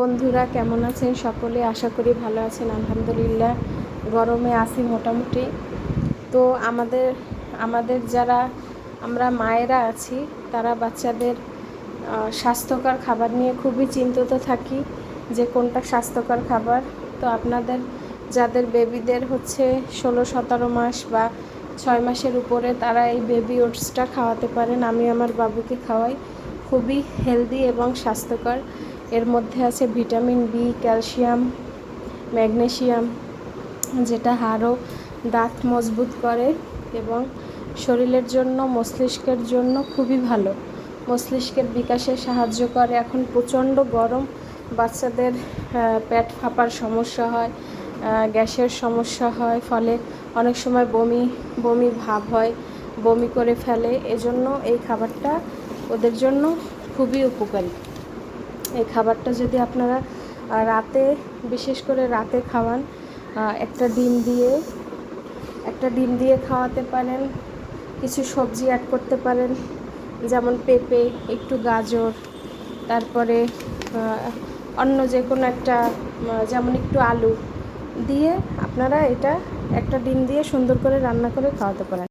বন্ধুরা কেমন আছেন সকলে? আশা করি ভালো আছেন। আলহামদুলিল্লাহ গরমে আছি মোটামুটি। তো আমাদের যারা আমরা মায়েরা আছি তারা বাচ্চাদের স্বাস্থ্যকর খাবার নিয়ে খুবই চিন্তিত থাকি যে কোনটা স্বাস্থ্যকর খাবার। তো আপনাদের যাদের বেবিদের হচ্ছে 16-17 মাস বা 6 মাসের উপরে তারা এই বেবি ওটসটা খাওয়াতে পারেন। আমি আমার বাবুকে খাওয়াই, খুবই হেলদি এবং স্বাস্থ্যকর। এর মধ্যে আছে ভিটামিন বি, ক্যালসিয়াম, ম্যাগনেসিয়াম, যেটা হাড় ও দাঁত মজবুত করে এবং শরীরের জন্য মস্তিষ্কের জন্য খুবই ভালো। মস্তিষ্কের বিকাশে সাহায্য করে। এখন প্রচণ্ড গরম, বাচ্চাদের পেট ফাঁপার সমস্যা হয়, গ্যাসের সমস্যা হয়, ফলে অনেক সময় বমি ভাব হয়, বমি করে ফেলে। এজন্য এই খাবারটা ওদের জন্য খুবই উপকারী। এই খাবারটা যদি আপনারা রাতে, বিশেষ করে রাতে খাওয়ান, একটা ডিম দিয়ে খাওয়াতে পারেন। কিছু সবজি অ্যাড করতে পারেন, যেমন পেঁপে, একটু গাজর, তারপরে অন্য যে কোনো একটা, যেমন একটু আলু দিয়ে আপনারা এটা একটা ডিম দিয়ে সুন্দর করে রান্না করে খাওয়াতে পারেন।